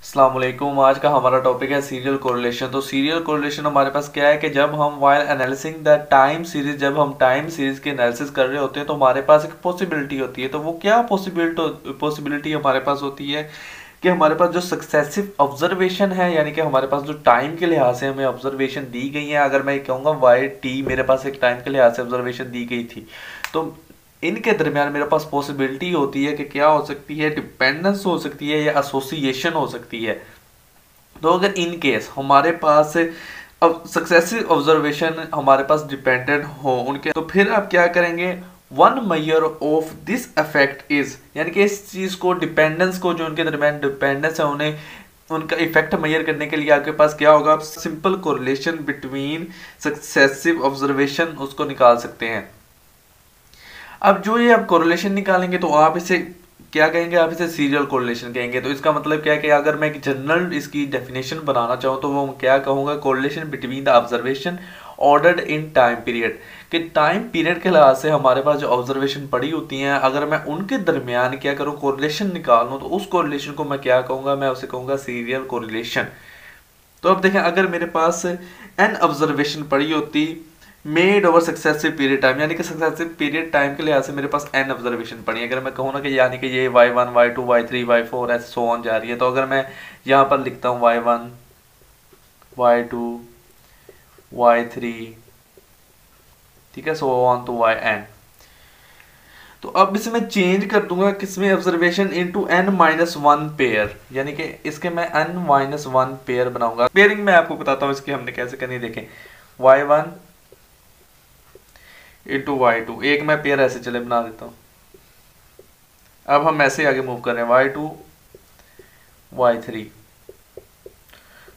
अस्सलाम वालेकुम। आज का हमारा टॉपिक है सीरियल कोरिलेशन। तो सीरियल कोरिलेशन हमारे पास क्या है कि जब हम while analysing the time series, जब हम टाइम सीरीज के एनालिसिस कर रहे होते हैं तो हमारे पास एक पॉसिबिलिटी होती है। तो वो क्या पॉसिबिलिटी हमारे पास होती है कि हमारे पास जो सक्सेसिव ऑब्जर्वेशन है, यानी कि हमारे पास जो टाइम के लिहाज से हमें ऑब्जर्वेशन दी गई है, अगर मैं कहूँगा वाई टी मेरे पास एक टाइम के लिहाज से ऑब्जर्वेशन दी गई थी, तो इनके दरमियान मेरे पास पॉसिबिलिटी होती है कि क्या हो सकती है, डिपेंडेंस हो सकती है या एसोसिएशन हो सकती है। तो अगर इन केस हमारे पास अब सक्सेसिव ऑब्जर्वेशन हमारे पास डिपेंडेंट हो उनके, तो फिर आप क्या करेंगे, one measure of this effect is, यानी कि इस चीज को, डिपेंडेंस को, जो उनके दरमियान डिपेंडेंस है, उन्हें उनका इफेक्ट मेजर करने के लिए आपके पास क्या होगा, आप simple correlation between successive observation उसको निकाल सकते हैं। अब जो ये आप कोरिलेशन निकालेंगे तो आप इसे क्या कहेंगे, आप इसे सीरियल कोरिलेशन कहेंगे। तो इसका मतलब क्या है कि अगर मैं एक जनरल इसकी डेफिनेशन बनाना चाहूँ तो वो क्या कहूँगा, correlation between the observation ordered in time period, कि टाइम पीरियड के लिहाज से हमारे पास जो ऑब्जर्वेशन पड़ी होती हैं, अगर मैं उनके दरमियान क्या करूँ, कोरिलेशन निकाल लूँ, तो उस कोरिलेशन को मैं क्या कहूँगा, मैं उसे कहूँगा सीरियल कोरिलेशन। तो अब देखें, अगर मेरे पास एन ऑब्जर्वेशन पड़ी होती made over successive period time, यानी कि सक्सेसिव पीरियड टाइम के लिहाज से मेरे पास एन ऑब्जर्वेशन पड़ी है, अगर मैं कहूँ ना कि यानी कि ये y1 y2 y3 y4 ऐसे सो ऑन जा रही है, तो अगर मैं यहाँ पर लिखता हूँ y1 y2 y3, ठीक है, सो ऑन टू yn, तो अब इसे मैं चेंज कर दूंगा किसमें, ऑब्जर्वेशन इनटू n-1 पेयर, यानी कि इसके मैं n-1 पेयर बनाऊंगा। पेयरिंग मैं आपको बताता हूँ इसकी हमने कैसे करनी है। देखें, y1 इंटू y2, एक मैं पेयर ऐसे चले बना देता हूँ। अब हम ऐसे आगे मूव कर रहे हैं, y2 y3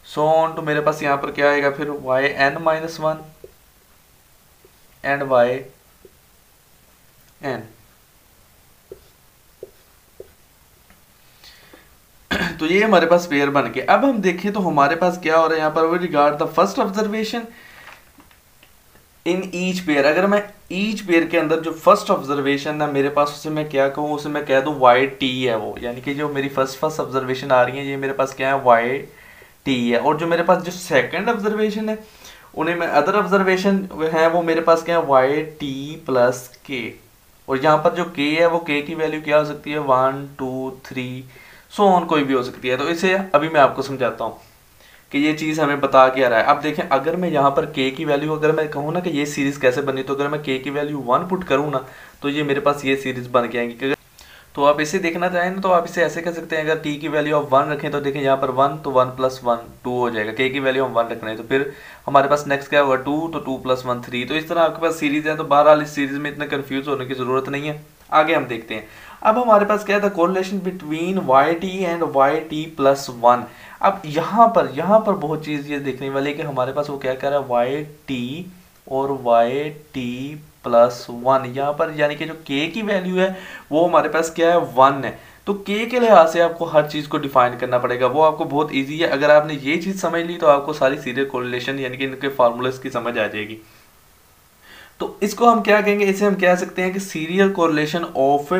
so on to, मेरे पास यहाँ पर क्या आएगा फिर yn-1 एंड yn। तो ये हमारे पास पेयर बन के, अब हम देखें तो हमारे पास क्या हो रहा है यहाँ पर, regard the first observation in each pair, अगर मैं ईच पेयर के अंदर जो फर्स्ट ऑब्जर्वेशन है मेरे पास, उसे मैं क्या कहूँ, उसे मैं कह दूँ वाई टी है वो, यानी कि जो मेरी फर्स्ट ऑब्जर्वेशन आ रही है ये मेरे पास क्या है, वाई टी है। और जो मेरे पास जो सेकंड ऑब्जर्वेशन है, उन्हें मैं अदर ऑब्जर्वेशन है वो मेरे पास क्या है, वाई टी प्लस के। और यहाँ पर जो के है वो के की वैल्यू क्या हो सकती है, 1 2 3 सो ऑन, कोई भी हो सकती है। तो इसे अभी मैं आपको समझाता हूँ कि ये चीज़ हमें बता क्या रहा है। अब देखें, अगर मैं यहाँ पर k की वैल्यू, अगर मैं कहूँ ना कि ये सीरीज़ कैसे बनी, तो अगर मैं k की वैल्यू 1 पुट करूँ ना, तो ये मेरे पास ये सीरीज़ बन के आएंगी। तो आप इसे देखना चाहें ना, तो आप इसे ऐसे कर सकते हैं, अगर t की वैल्यू आप 1 रखें तो देखें यहाँ पर 1, तो 1 प्लस 1 2 हो जाएगा, k की वैल्यू हम 1 रख रहे हैं, तो फिर हमारे पास नेक्स्ट क्या होगा 2, तो 2 प्लस 1 3। तो इस तरह आपके पास सीरीज़ है। तो बहरहाल इस सीरीज़ में इतना कन्फ्यूज होने की ज़रूरत नहीं है। आगे हम देखते हैं। अब हमारे पास क्या था, correlation between Y T and Y T plus 1। अब यहाँ पर बहुत चीज़ ये देखने वाली है कि हमारे पास वो क्या कह रहा है, वाई टी और वाई टी प्लस 1, यहाँ पर यानी कि जो k की वैल्यू है वो हमारे पास क्या है, 1 है। तो k के लिहाज से आपको हर चीज़ को डिफाइन करना पड़ेगा, वो आपको बहुत इजी है। अगर आपने ये चीज़ समझ ली तो आपको सारी सीरियल कोरिलेशन यानी कि इनके फार्मूलेस की समझ आ जाएगी। तो इसको हम क्या कहेंगे, इसे हम कह सकते हैं कि serial correlation of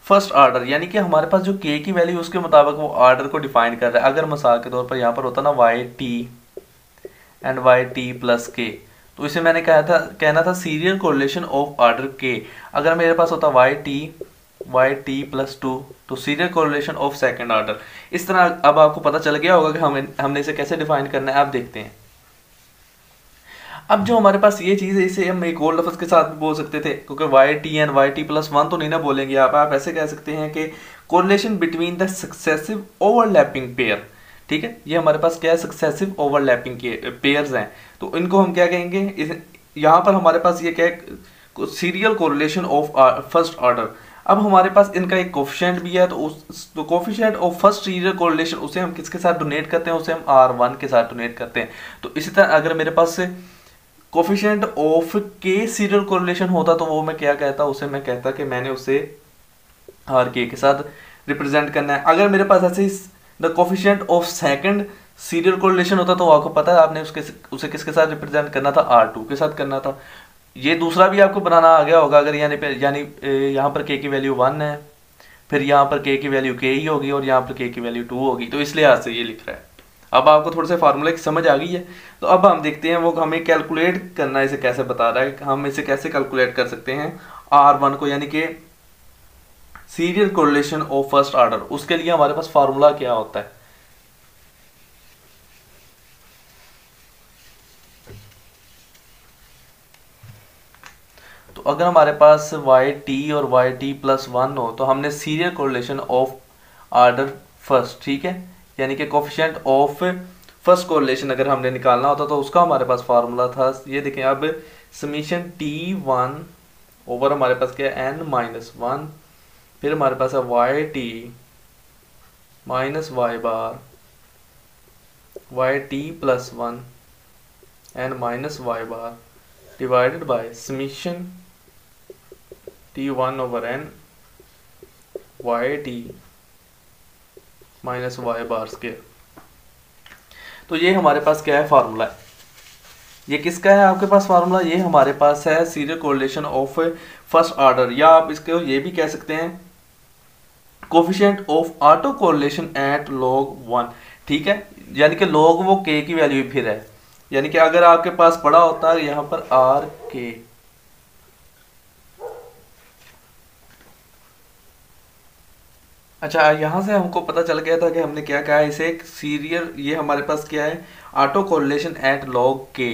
first order, यानी कि हमारे पास जो k की वैल्यू उसके मुताबिक वो ऑर्डर को डिफाइन कर रहा है। अगर मिसाल के तौर पर यहाँ पर होता ना Y T and Y T plus K, तो इसे मैंने कहना था सीरियल कोरिलेशन ऑफ ऑर्डर के। अगर मेरे पास होता वाई टी प्लस 2, तो serial correlation of second order. इस तरह अब आपको पता चल गया होगा कि हमने इसे कैसे डिफाइन करना है। आप देखते हैं, अब जो हमारे पास ये चीज़ है इसे हम एक और लफ्ज़ के साथ भी बोल सकते थे, क्योंकि Y T and Y T plus 1 तो नहीं ना बोलेंगे आप ऐसे कह सकते हैं कि correlation between the successive overlapping pair. ठीक है, ये हमारे पास क्या है, सक्सेसिव ओवरलैपिंग के पेयर्स हैं, तो इनको हम क्या कहेंगे, यहाँ पर हमारे पास ये क्या है, serial correlation of first order. अब हमारे पास इनका एक कोफिशिएंट भी है, तो coefficient of first serial correlation उसे हम किसके साथ डोनेट करते हैं, उसे हम R1 के साथ डोनेट करते हैं। तो इसी तरह अगर मेरे पास कोफिशिएंट ऑफ के सीरियल कोरिलेशन होता तो वो मैं क्या कहता, उसे मैं कहता कि मैंने उसे आर के साथ रिप्रेजेंट करना है। अगर मेरे पास ऐसे the coefficient of second serial correlation होता तो आपको पता है आपने उसे किसके साथ रिप्रेजेंट करना था, R2 के साथ करना था। ये दूसरा भी आपको बनाना आ गया होगा, अगर यानी यहाँ पर के की वैल्यू 1 है फिर यहाँ पर k की वैल्यू k ही होगी और यहाँ पर k की वैल्यू 2 होगी, तो इसलिए आज से ये लिख रहा है। अब आपको थोड़े से फार्मूले की समझ आ गई है, तो अब हम देखते हैं वो हमें कैलकुलेट करना इसे कैसे बता रहा है, हम इसे कैसे कैलकुलेट कर सकते हैं R1 को, यानी कि serial correlation of first order. उसके लिए हमारे पास फार्मूला क्या होता है। तो अगर हमारे पास yt और yt+1 हो तो हमने serial correlation of order first, ठीक है, यानी कि कोफिशिएंट ऑफ फर्स्ट कोरिलेशन अगर हमने निकालना होता तो उसका हमारे पास फार्मूला था, ये देखें अब समीशन t1 ओवर हमारे पास क्या है n-1, फिर हमारे पास है yt minus y bar yt+1 n-y bar divided by summation t1 over n yt minus y bar square. तो ये हमारे पास क्या है फार्मूला है। ये किसका है आपके पास फार्मूला, ये हमारे पास है serial correlation of first order, या आप इसको ये भी कह सकते हैं coefficient of auto correlation at log 1, ठीक है, यानी कि log वो k की वैल्यू फिर है, यानी कि अगर आपके पास पड़ा होता है यहाँ पर आर के, अच्छा यहाँ से हमको पता चल गया था कि हमने क्या कहा है इसे सीरियल, ये हमारे पास क्या है auto correlation at log k,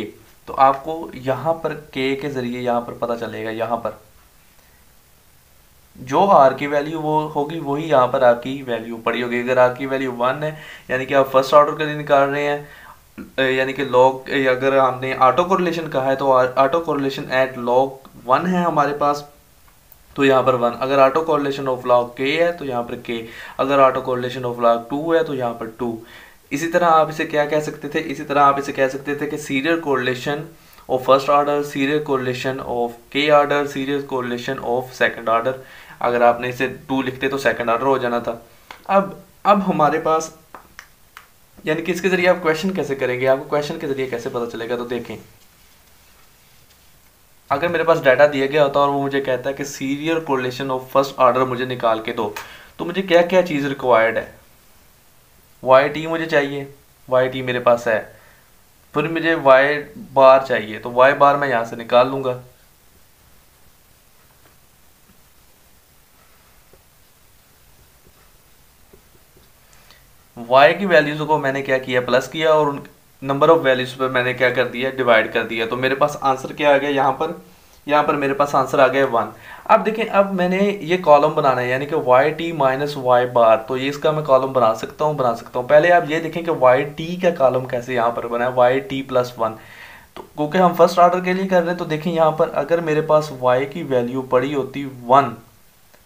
तो आपको यहाँ पर k के जरिए यहाँ पर पता चलेगा, यहाँ पर जो r की वैल्यू वो होगी वही यहाँ पर आपकी वैल्यू पड़ी होगी। अगर r की वैल्यू 1 है यानी कि आप फर्स्ट ऑर्डर के लिए निकाल रहे हैं, यानी कि log, अगर हमने ऑटो कोरिलेशन कहा है तो ऑटो कोरिलेशन एट log 1 है हमारे पास, तो यहाँ पर 1। अगर auto correlation of log k है तो यहाँ पर k, अगर ऑटो कोरिलेशन ऑफ log 2 है तो यहाँ पर 2। इसी तरह आप इसे क्या कह सकते थे, इसी तरह आप इसे कह सकते थे कि serial correlation of first order, serial correlation of k order, serial correlation of second order. अगर आपने इसे 2 लिखते तो सेकंड ऑर्डर हो जाना था। अब हमारे पास, यानी कि इसके जरिए आप क्वेश्चन कैसे करेंगे, आपको क्वेश्चन के जरिए कैसे पता चलेगा, तो देखें अगर मेरे पास डाटा दिया गया होता और वो मुझे कहता है कि serial correlation of first order मुझे निकाल के दो, तो मुझे क्या क्या चीज़ रिक्वायर्ड है, yt मुझे चाहिए, yt मेरे पास है, फिर मुझे y बार चाहिए, तो y बार मैं यहाँ से निकाल लूँगा, y की वैल्यूज को मैंने क्या किया प्लस किया और उन नंबर ऑफ वैल्यूज पर मैंने क्या कर दिया डिवाइड कर दिया, तो मेरे पास आंसर क्या आ गया, यहाँ पर मेरे पास आंसर आ गया 1। अब देखें अब मैंने ये कॉलम बनाना है यानी कि yt माइनस y बार, तो ये इसका मैं कॉलम बना सकता हूँ। पहले आप ये देखें कि yt का कॉलम कैसे यहाँ पर बना है yt+1, तो क्योंकि हम फर्स्ट ऑर्डर के लिए कर रहे हैं, तो देखें यहाँ पर अगर मेरे पास y की वैल्यू पड़ी होती 1,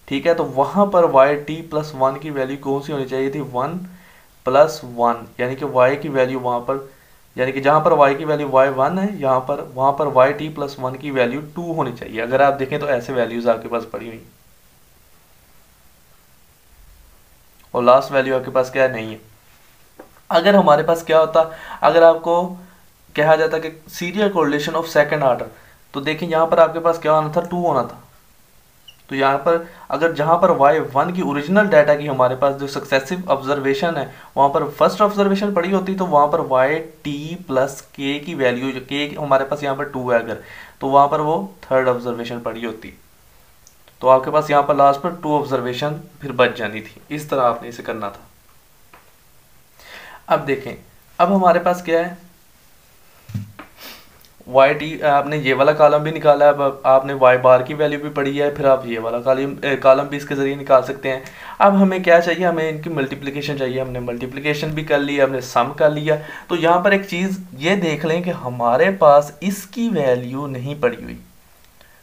ठीक है, तो वहाँ पर yt+1 की वैल्यू कौन सी होनी चाहिए थी 1+1, यानी कि y की वैल्यू वहाँ पर, यानी कि जहाँ पर y की वैल्यू y1 है वहाँ पर yt+1 की वैल्यू 2 होनी चाहिए। अगर आप देखें तो ऐसे वैल्यूज आपके पास पड़ी हुई और लास्ट वैल्यू आपके पास क्या नहीं है। अगर हमारे पास क्या होता, अगर आपको कहा जाता कि serial correlation of second order, तो देखें यहाँ पर आपके पास क्या होना था 2 होना था, तो यहाँ पर अगर जहाँ पर y1 की ओरिजिनल डाटा की हमारे पास जो सक्सेसिव ऑब्जर्वेशन है वहाँ पर फर्स्ट ऑब्जर्वेशन पड़ी होती, तो वहाँ पर yt+k की वैल्यू जो k हमारे पास यहाँ पर 2 है अगर, तो वहाँ पर वो थर्ड ऑब्जर्वेशन पड़ी होती, तो आपके पास यहाँ पर लास्ट पर 2 ऑब्जर्वेशन फिर बच जानी थी। इस तरह आपने इसे करना था। अब देखें अब हमारे पास क्या है yt, आपने ये वाला कॉलम भी निकाला है, अब आपने y बार की वैल्यू भी पड़ी है, फिर आप ये वाला कॉलम भी इसके ज़रिए निकाल सकते हैं। अब हमें क्या चाहिए, हमें इनकी मल्टीप्लिकेशन चाहिए, हमने मल्टीप्लिकेशन भी कर लिया, हमने सम कर लिया। तो यहाँ पर एक चीज़ ये देख लें कि हमारे पास इसकी वैल्यू नहीं पड़ी हुई,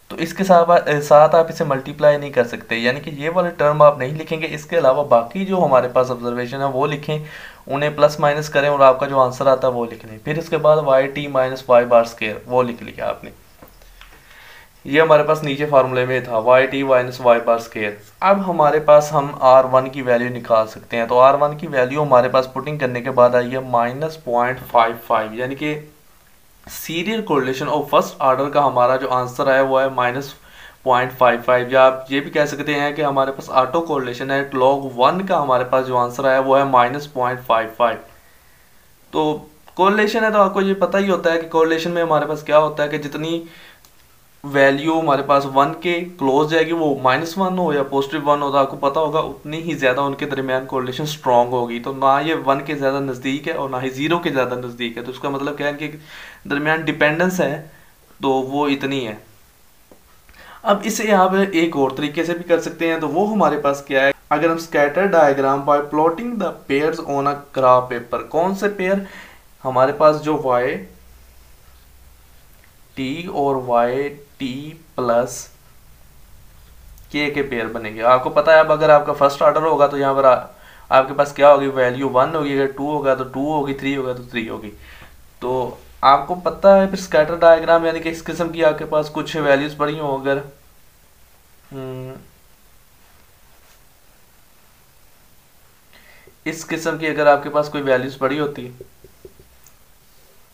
तो इसके साथ आप इसे मल्टीप्लाई नहीं कर सकते, यानी कि ये वाले टर्म आप नहीं लिखेंगे, इसके अलावा बाकी जो हमारे पास ऑब्जर्वेशन है वो लिखें, उन्हें प्लस माइनस करें और आपका जो आंसर आता है वो लिख लें। फिर इसके बाद yt minus y bar square वो लिख लिया आपने, ये हमारे पास नीचे फार्मूले में था yt minus y bar square. अब हमारे पास हम r1 की वैल्यू निकाल सकते हैं, तो r1 की वैल्यू हमारे पास पुटिंग करने के बाद आई है -0.55, यानी कि serial correlation of first order का हमारा जो आंसर आया वो है 0.55, या आप ये भी कह सकते हैं कि हमारे पास ऑटो कोरिलेशन है, log 1 का हमारे पास जो आंसर आया वो है -0.55। तो कोरिलेशन है तो आपको ये पता ही होता है कि कोरिलेशन में हमारे पास क्या होता है कि जितनी वैल्यू हमारे पास 1 के क्लोज जाएगी, वो -1 हो या +1 हो, तो आपको पता होगा उतनी ही ज़्यादा उनके दरमियान कोरिलेशन स्ट्रांग होगी। तो ना ये 1 के ज़्यादा नज़दीक है और ना ही 0 के ज़्यादा नज़दीक है, तो उसका मतलब क्या है कि दरमियान डिपेंडेंस है तो वो इतनी है। अब इसे आप एक और तरीके से भी कर सकते हैं, तो वो हमारे पास क्या है, अगर हम scatter diagram bye plotting the pairs on a graph paper, कौन से पेयर हमारे पास जो वाई टी और वाई टी प्लस के पेयर बनेंगे। आपको पता है अब अगर आपका फर्स्ट ऑर्डर होगा तो यहाँ पर आपके पास क्या होगी, वैल्यू 1 होगी, अगर 2 होगा तो 2 होगी, 3 होगा तो 3 होगी। तो आपको पता है फिर स्कैटर डायग्राम यानी कि इस किस्म की आपके पास कुछ वैल्यूज पड़ी हो, अगर इस किस्म की अगर आपके पास कोई वैल्यूज पड़ी होती है,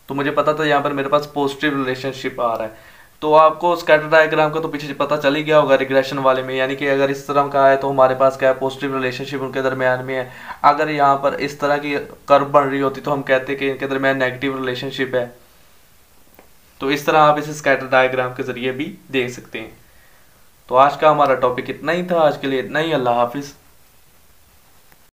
तो मुझे पता था यहाँ पर मेरे पास पॉजिटिव रिलेशनशिप आ रहा है, तो आपको स्कैटर डायग्राम का तो पीछे पता चल ही गया होगा रिग्रेशन वाले में, यानी कि अगर इस तरह का है तो हमारे पास क्या है, पॉजिटिव रिलेशनशिप उनके दरमियान में है। अगर यहाँ पर इस तरह की कर्व बन रही होती तो हम कहते कि इनके दरमियान नेगेटिव रिलेशनशिप है। तो इस तरह आप इसे स्कैटर डायग्राम के जरिए भी देख सकते हैं। तो आज का हमारा टॉपिक इतना ही था, आज के लिए इतना ही। अल्लाह हाफिज़।